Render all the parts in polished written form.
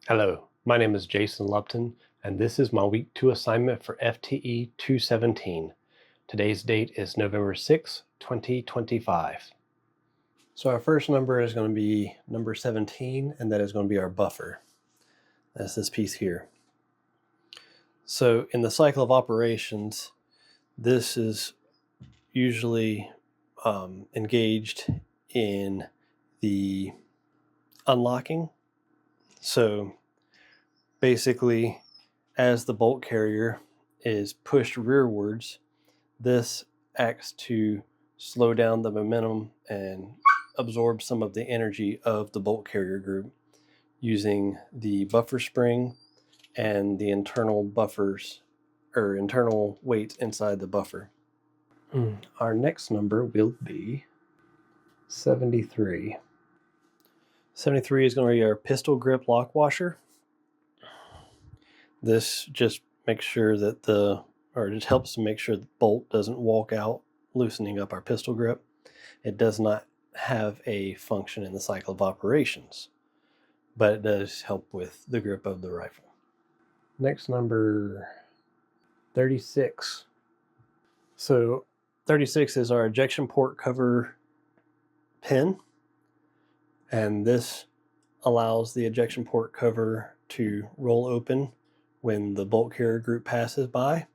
Hello, my name is Jason Lupton, and this is my Week 2 assignment for FTE 217. Today's date is November 6, 2025. So our first number is going to be number 17, and that is going to be our buffer. That's this piece here. So in the cycle of operations, this is usually engaged in the unlocking. So basically, as the bolt carrier is pushed rearwards, this acts to slow down the momentum and absorb some of the energy of the bolt carrier group using the buffer spring and the internal buffers or internal weights inside the buffer. Our next number will be 73. 73 is going to be our pistol grip lock washer. This just makes sure that it helps to make sure the bolt doesn't walk out, loosening up our pistol grip. It does not have a function in the cycle of operations, but it does help with the grip of the rifle. Next, number 36. So 36 is our ejection port cover pin, and this allows the ejection port cover to roll open when the bolt carrier group passes by.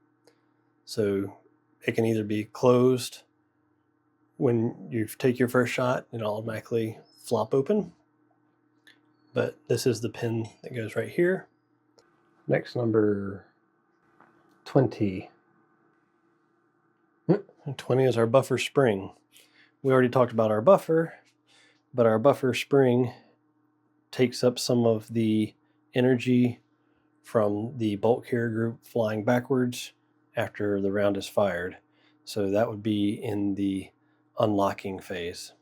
So it can either be closed when you take your first shot, it'll automatically flop open. But this is the pin that goes right here. Next, number 20. 20 is our buffer spring. We already talked about our buffer, but our buffer spring takes up some of the energy from the bolt carrier group flying backwards after the round is fired. So that would be in the unlocking phase.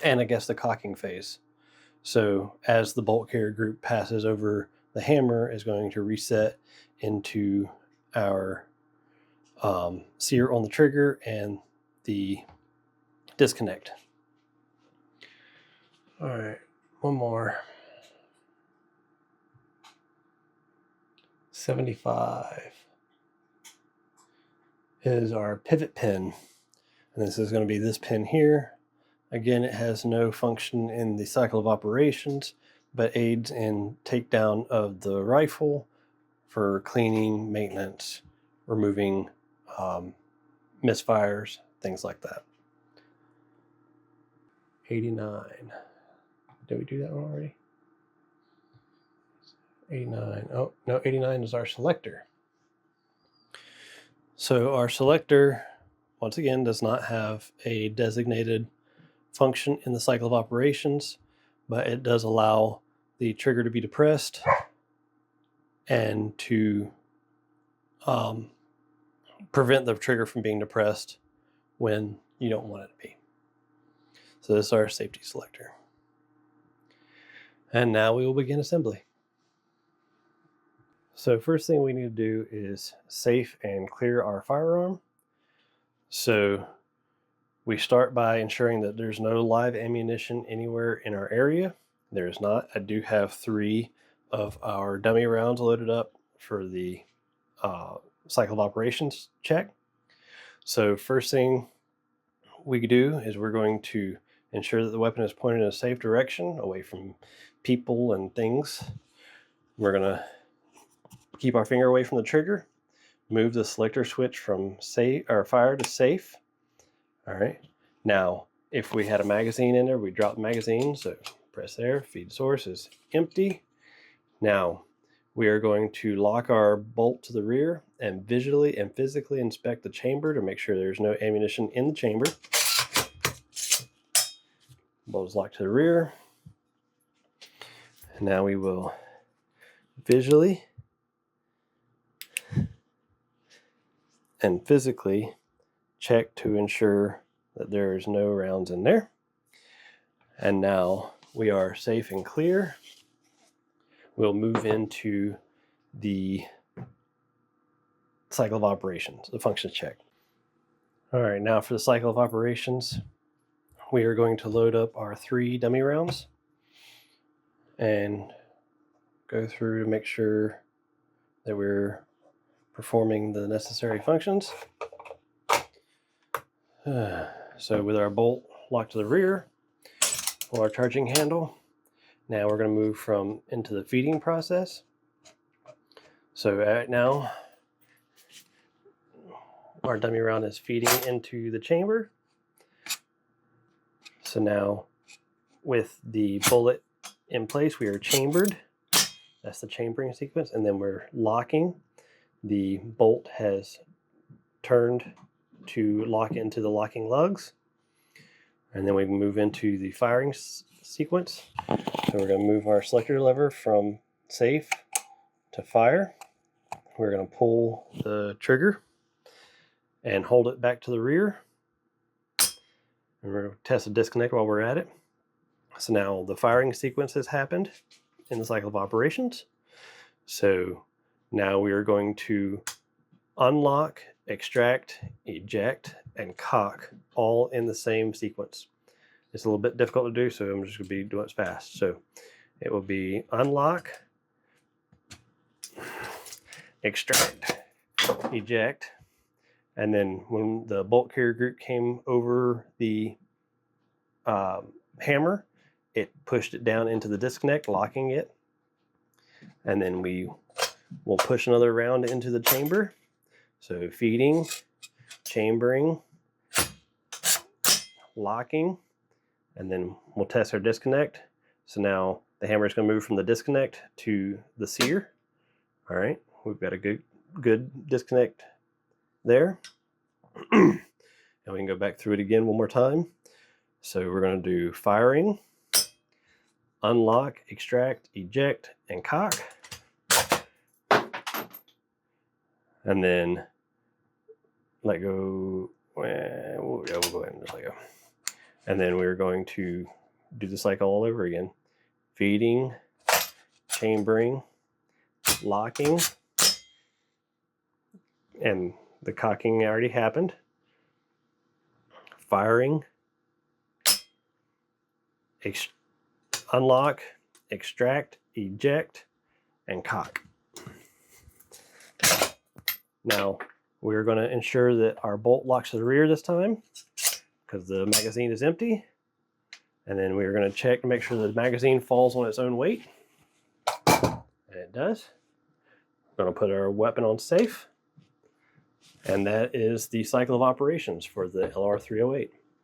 And I guess the cocking phase. So as the bolt carrier group passes over, the hammer is going to reset into our sear on the trigger and the disconnect. All right, one more. 75 is our pivot pin, and this is going to be this pin here. Again, it has no function in the cycle of operations, but aids in takedown of the rifle for cleaning, maintenance, removing misfires, things like that. 89. Did we do that one already? 89. Oh, no, 89 is our selector. So our selector, once again, does not have a designated function in the cycle of operations, but it does allow the trigger to be depressed and to prevent the trigger from being depressed when you don't want it to be. So this is our safety selector. And now we will begin assembly. So first thing we need to do is safe and clear our firearm. So we start by ensuring that there's no live ammunition anywhere in our area. There is not. I do have 3 of our dummy rounds loaded up for the cycle of operations check. So first thing we do is we're going to ensure that the weapon is pointed in a safe direction away from people and things. We're going to keep our finger away from the trigger, move the selector switch from fire to safe. All right. Now, if we had a magazine in there, we drop the magazine. So press there, feed source is empty. Now, we are going to lock our bolt to the rear and visually and physically inspect the chamber to make sure there's no ammunition in the chamber. Bolt is locked to the rear. And now we will visually and physically check to ensure that there is no rounds in there. And now we are safe and clear. We'll move into the cycle of operations, the function check. All right, now for the cycle of operations, we are going to load up our 3 dummy rounds. and go through to make sure that we're performing the necessary functions. So with our bolt locked to the rear, pull our charging handle. Now we're going to move into the feeding process. So right now, our dummy round is feeding into the chamber. So now with the bullet in place, we are chambered. That's the chambering sequence. And then we're locking. The bolt has turned to lock into the locking lugs. And then we move into the firing sequence. So we're going to move our selector lever from safe to fire. We're going to pull the trigger and hold it back to the rear. And we're going to test the disconnect while we're at it. So now the firing sequence has happened in the cycle of operations. So now we are going to unlock, extract, eject, and cock all in the same sequence. It's a little bit difficult to do, so I'm just going to be doing it fast. So it will be unlock, extract, eject, and then when the bolt carrier group came over the hammer, it pushed it down into the disconnect, locking it. And then we will push another round into the chamber. So feeding, chambering, locking, and then we'll test our disconnect. So now the hammer is going to move from the disconnect to the sear. All right, we've got a good disconnect there. And we can go back through it again one more time. So we're going to do firing, unlock, extract, eject, and cock. And then let go. We'll go ahead and just let go. And then we're going to do the cycle all over again. Feeding, chambering, locking, and the cocking already happened. Firing, unlock, extract, eject, and cock. Now we're going to ensure that our bolt locks to the rear this time because the magazine is empty. And then we're going to check to make sure the magazine falls on its own weight. And it does. We're going to put our weapon on safe. And that is the cycle of operations for the LR-308.